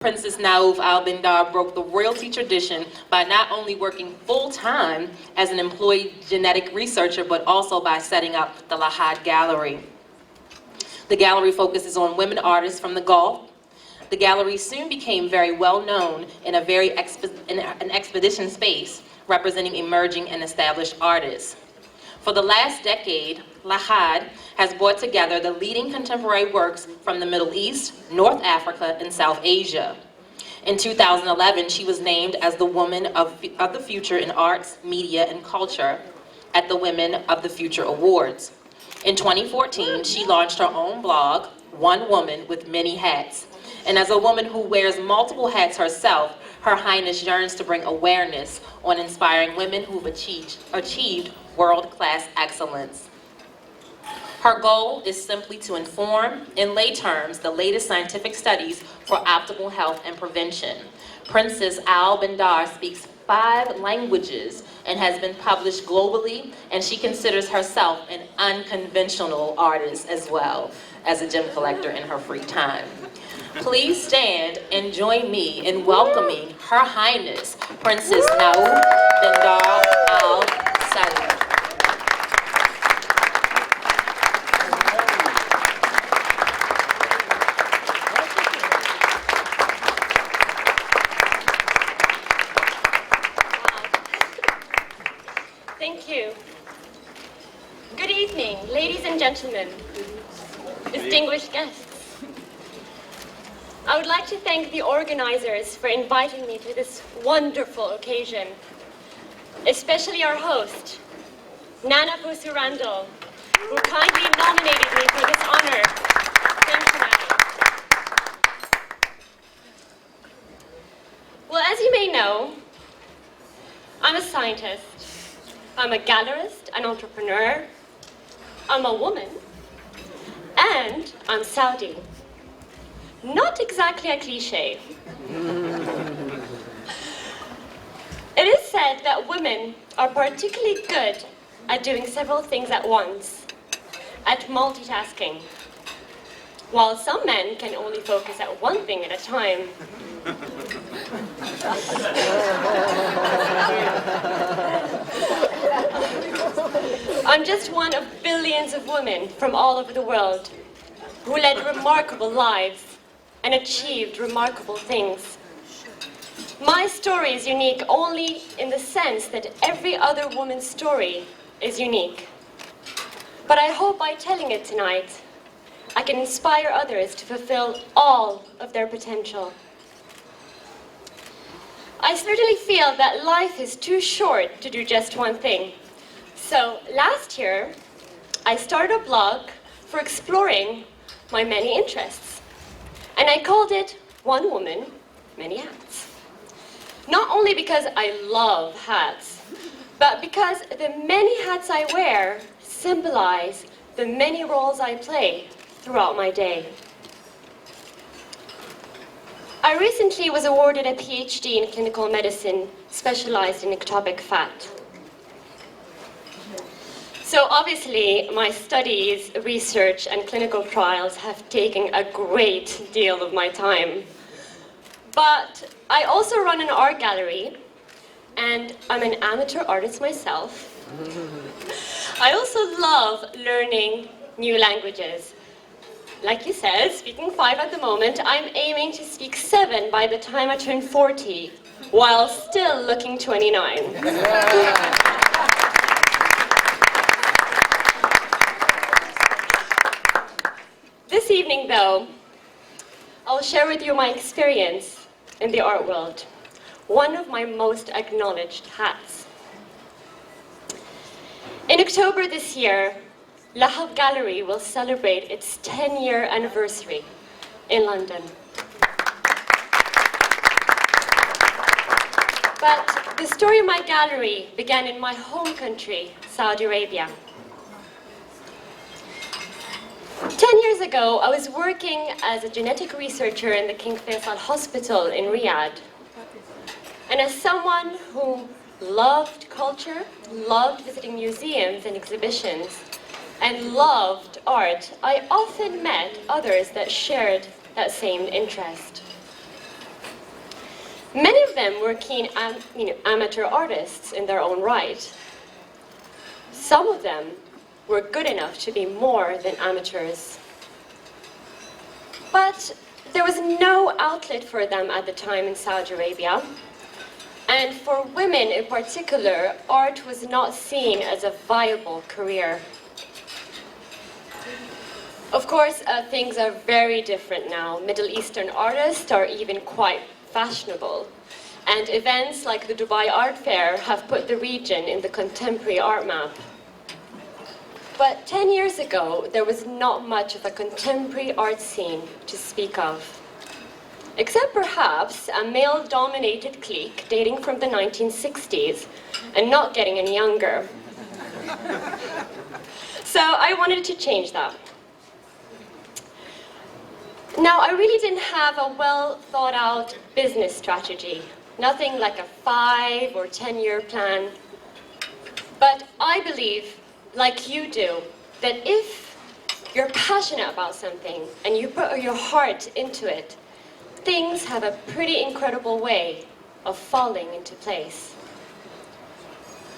Princess Naouf Al-Bindar broke the royalty tradition by not only working full-time as an employed genetic researcher, but also by setting up the Lahad Gallery. The gallery focuses on women artists from the Gulf. The gallery soon became very well known in an expedition space representing emerging and established artists. For the last decade, Lahad has brought together the leading contemporary works from the Middle East, North Africa, and South Asia. In 2011, she was named as the Woman of the Future in Arts, Media, and Culture at the Women of the Future Awards. In 2014, she launched her own blog, One Woman with Many Hats. And as a woman who wears multiple hats herself, Her Highness yearns to bring awareness on inspiring women who've achieved world-class excellence. Her goal is simply to inform, in lay terms, the latest scientific studies for optimal health and prevention. Princess Al-Bindar speaks 5 languages and has been published globally, and she considers herself an unconventional artist as well as a gem collector in her free time. Please stand and join me in welcoming Her Highness Princess Naouf Bindar Al-Saud. Thank you. Good evening, ladies and gentlemen, distinguished guests. I would like to thank the organizers for inviting me to this wonderful occasion, especially our host, Nana Pusu Randall, who kindly nominated me for this honor. Thank you, Nana. Well, as you may know, I'm a scientist. I'm a gallerist, an entrepreneur, I'm a woman, and I'm Saudi. Not exactly a cliche. It is said that women are particularly good at doing several things at once, at multitasking, while some men can only focus at one thing at a time. I'm just one of billions of women from all over the world who led remarkable lives and achieved remarkable things. My story is unique only in the sense that every other woman's story is unique. But I hope by telling it tonight, I can inspire others to fulfill all of their potential. I certainly feel that life is too short to do just one thing. So last year, I started a blog for exploring my many interests. And I called it One Woman, Many Hats. Not only because I love hats, but because the many hats I wear symbolize the many roles I play throughout my day. I recently was awarded a PhD in clinical medicine specialized in ectopic fat. So obviously, my studies, research, and clinical trials have taken a great deal of my time. But I also run an art gallery, and I'm an amateur artist myself. I also love learning new languages. Like you said, speaking 5 at the moment, I'm aiming to speak 7 by the time I turn 40, while still looking 29. This evening, though, I'll share with you my experience in the art world, one of my most acknowledged hats. In October this year, Lahad Gallery will celebrate its 10-year anniversary in London. But the story of my gallery began in my home country, Saudi Arabia. 10 years ago, I was working as a genetic researcher in the King Faisal Hospital in Riyadh. And as someone who loved culture, loved visiting museums and exhibitions, and loved art, I often met others that shared that same interest. Many of them were keen amateur artists in their own right. Some of them were good enough to be more than amateurs. But there was no outlet for them at the time in Saudi Arabia. And for women in particular, art was not seen as a viable career. Of course, things are very different now. Middle Eastern artists are even quite fashionable. And events like the Dubai Art Fair have put the region in the contemporary art map. But 10 years ago, there was not much of a contemporary art scene to speak of. Except perhaps a male-dominated clique dating from the 1960s and not getting any younger. So I wanted to change that. Now, I really didn't have a well-thought-out business strategy. Nothing like a 5 or 10-year plan. But I believe, like you do, that if you're passionate about something and you put your heart into it, things have a pretty incredible way of falling into place.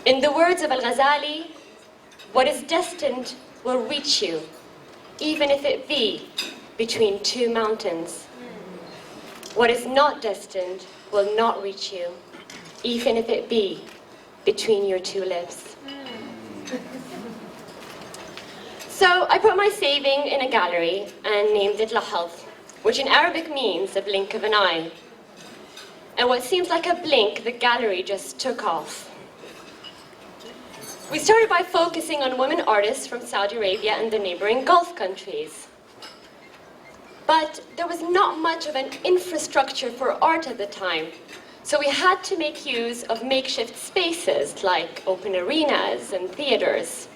In the words of Al-Ghazali, what is destined will reach you, even if it be between two mountains. What is not destined will not reach you, even if it be between your two lips. So I put my saving in a gallery and named it Lahad, which in Arabic means a blink of an eye. And what seems like a blink, the gallery just took off. We started by focusing on women artists from Saudi Arabia and the neighboring Gulf countries. But there was not much of an infrastructure for art at the time, so we had to make use of makeshift spaces like open arenas and theaters.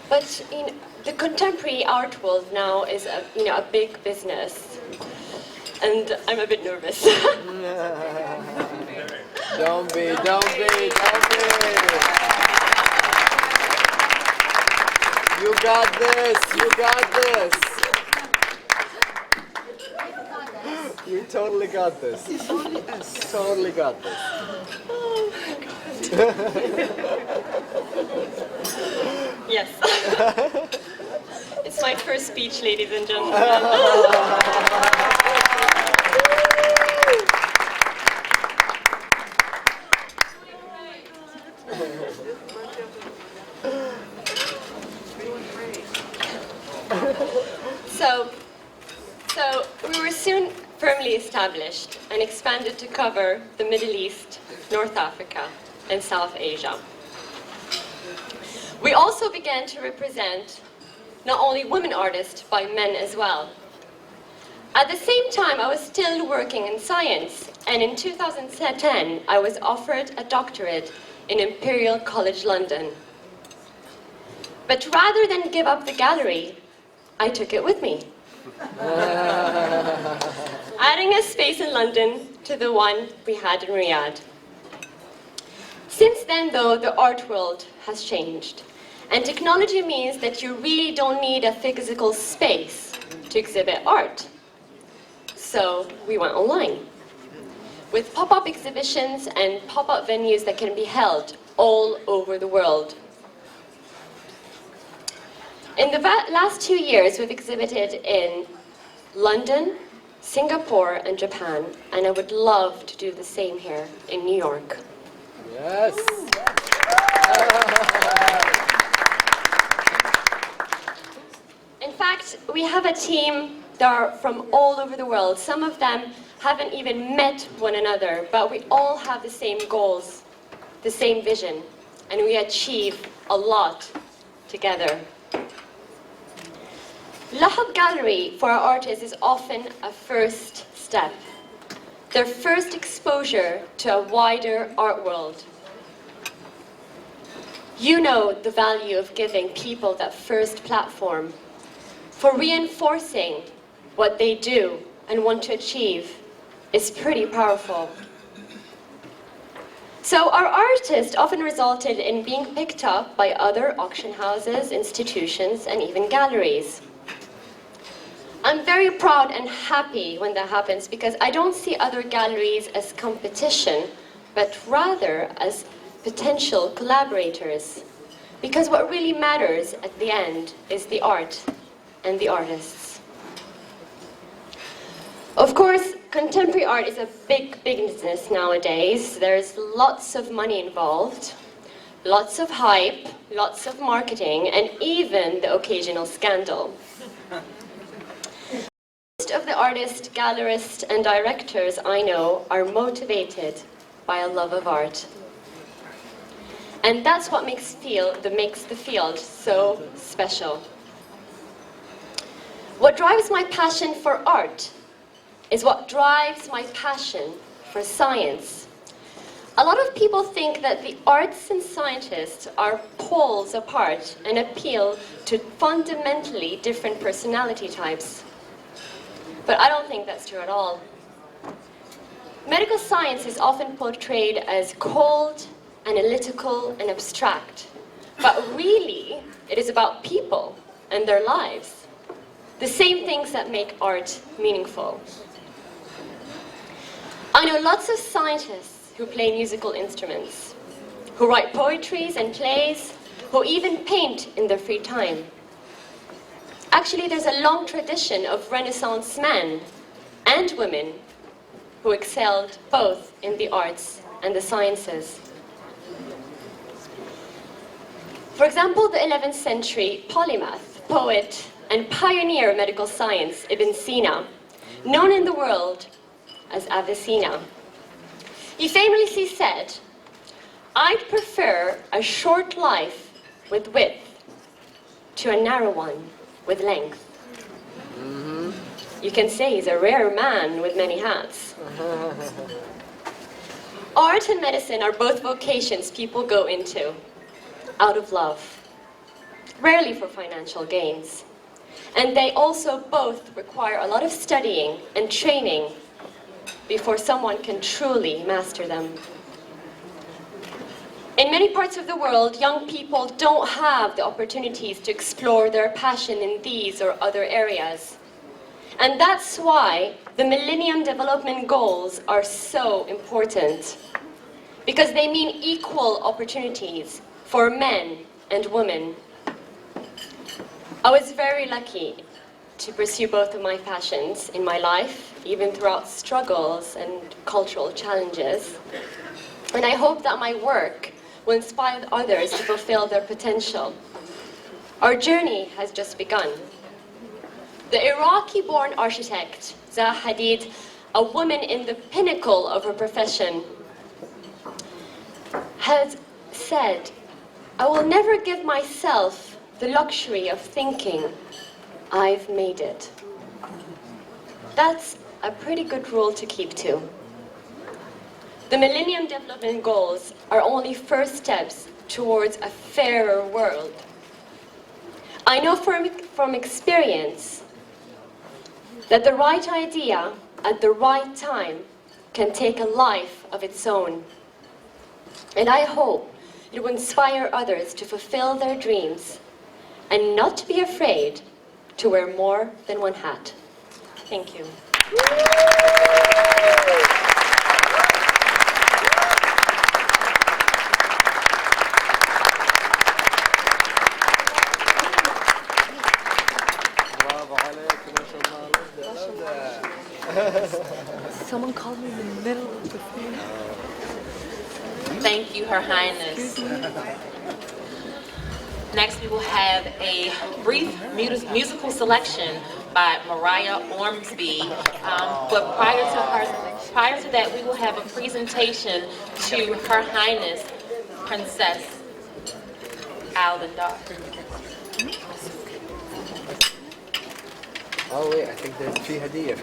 But the contemporary art world now is a big business, and I'm a bit nervous. Don't be. You got this. You totally got this. Totally got this. Yes. It's my first speech, ladies and gentlemen. So we were soon firmly established and expanded to cover the Middle East, North Africa, and South Asia. We also began to represent not only women artists, but men as well. At the same time, I was still working in science, and in 2010, I was offered a doctorate in Imperial College London. But rather than give up the gallery, I took it with me. Adding a space in London to the one we had in Riyadh. Since then, though, the art world has changed. And technology means that you really don't need a physical space to exhibit art. So we went online with pop-up exhibitions and pop-up venues that can be held all over the world. In the last 2 years, we've exhibited in London, Singapore, and Japan, and I would love to do the same here in New York. Yes. In fact, we have a team that are from all over the world. Some of them haven't even met one another, but we all have the same goals, the same vision, and we achieve a lot together. Lahad Gallery for our artists is often a first step, their first exposure to a wider art world. You know the value of giving people that first platform, for reinforcing what they do and want to achieve is pretty powerful. So our artists often resulted in being picked up by other auction houses, institutions, and even galleries. I'm very proud and happy when that happens because I don't see other galleries as competition, but rather as potential collaborators. Because what really matters at the end is the art and the artists. Of course, contemporary art is a big business nowadays. There's lots of money involved, lots of hype, lots of marketing, and even the occasional scandal. Most of the artists, gallerists, and directors I know are motivated by a love of art. And that's what makes the field so special. What drives my passion for art is what drives my passion for science. A lot of people think that the arts and scientists are poles apart and appeal to fundamentally different personality types. But I don't think that's true at all. Medical science is often portrayed as cold, analytical, and abstract. But really, it is about people and their lives. The same things that make art meaningful. I know lots of scientists who play musical instruments, who write poetries and plays, who even paint in their free time. Actually, there's a long tradition of Renaissance men and women who excelled both in the arts and the sciences. For example, the 11th century polymath, poet, and pioneer of medical science, Ibn Sina, known in the world as Avicenna. He famously said, "I'd prefer a short life with width to a narrow one with length." You can say he's a rare man with many hats. Art and medicine are both vocations people go into out of love, rarely for financial gains. And they also both require a lot of studying and training before someone can truly master them. In many parts of the world, young people don't have the opportunities to explore their passion in these or other areas. And that's why the Millennium Development Goals are so important, because they mean equal opportunities for men and women. I was very lucky to pursue both of my passions in my life, even throughout struggles and cultural challenges. And I hope that my work will inspire others to fulfill their potential. Our journey has just begun. The Iraqi-born architect, Zaha Hadid, a woman in the pinnacle of her profession, has said, "I will never give myself the luxury of thinking I've made it." That's a pretty good rule to keep to. The Millennium Development Goals are only first steps towards a fairer world. I know from experience that the right idea at the right time can take a life of its own. And I hope it will inspire others to fulfill their dreams and not to be afraid to wear more than one hat. Thank you. Someone called me in the middle of the thing. Thank you, Her Highness. Next, we will have a brief musical selection by Mariah Ormsby. But prior to that, we will have a presentation to Her Highness Princess Al-Bandar. Oh wait, I think there's في هدية.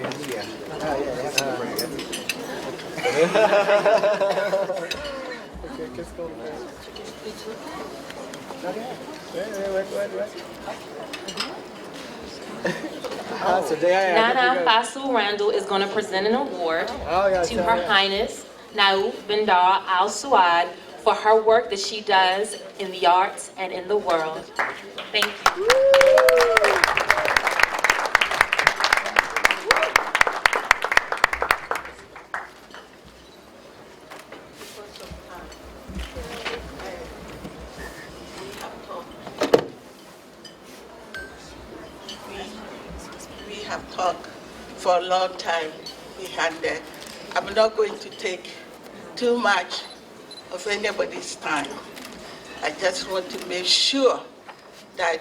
Okay, let's go. Wait. Nana Fasu Randall is going to present an award to Her Highness Naouf Bandar Al Suad for her work that she does in the arts and in the world. Thank you. have talked for a long time behind that. I'm not going to take too much of anybody's time. I just want to make sure that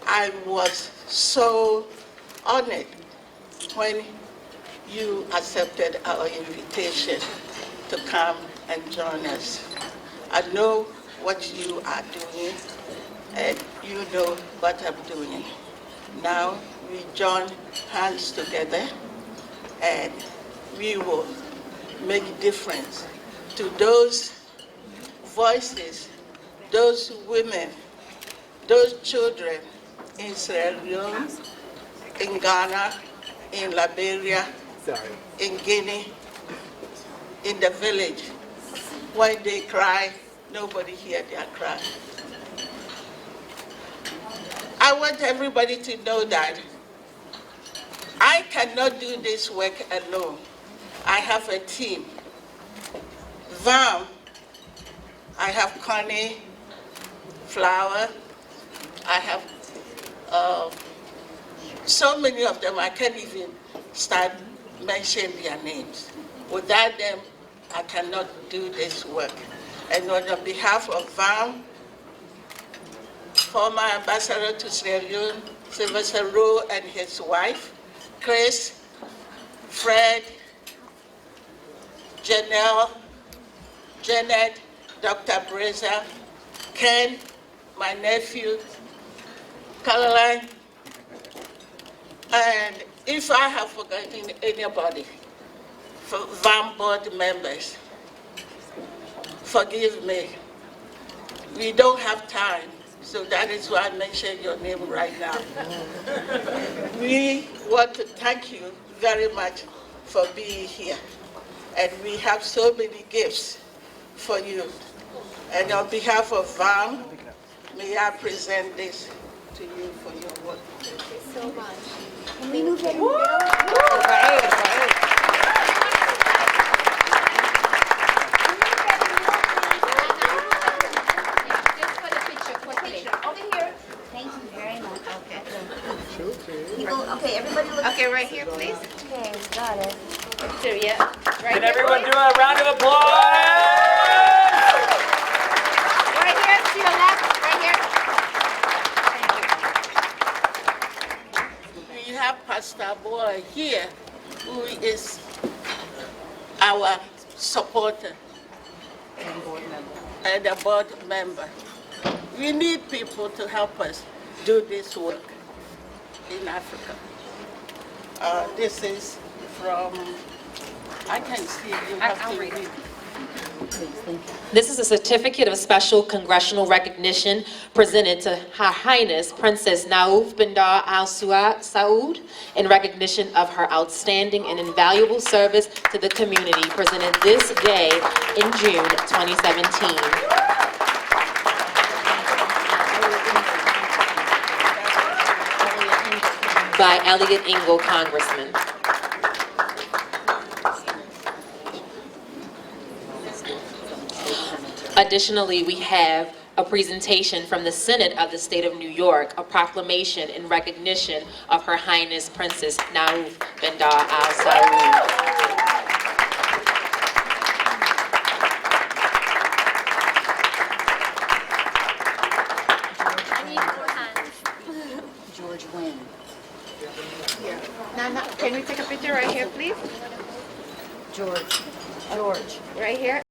I was so honored when you accepted our invitation to come and join us. I know what you are doing, and you know what I'm doing. Now we join hands together, and we will make a difference to those voices, those women, those children in Sierra Leone, in Ghana, in Liberia, in Guinea, in the village. When they cry, nobody hears their cry. I want everybody to know that I cannot do this work alone. I have a team. VAM, I have Connie Flower, I have so many of them, I can't even start mentioning their names. Without them, I cannot do this work. And on behalf of VAM, former ambassador to Sierra Leone, Sylvester Rowe and his wife, Chris, Fred, Janelle, Janet, Dr. Breza, Ken, my nephew, Caroline, and if I have forgotten anybody, VAM board members, forgive me. We don't have time, so that is why I mentioned your name right now. We want to thank you very much for being here. And we have so many gifts for you. And on behalf of VAM, may I present this to you for your work. Thank you so much. Can we move that Just for the picture, quickly. over here? Thank you very much. Okay. People, okay, everybody look. Okay, right here, please. Okay, got it. Picture, yeah. Right Can here, everyone please. do a round of applause? Right here, to your left, right here. Thank you. We have Pastor Boy here, who is our supporter and a board member. We need people to help us do this work in Africa. This is from, I can see you have to read. This is a certificate of special congressional recognition presented to Her Highness Princess Naouf Bindar Al Saud in recognition of her outstanding and invaluable service to the community, presented this day in June 2017. By Elliot Engel, Congressman. Additionally, we have a presentation from the Senate of the State of New York, a proclamation in recognition of Her Highness Princess Naouf Bindar Al Saud. I need more hands. George Wynn. Nana, can we take a picture right here, please? George. Right here.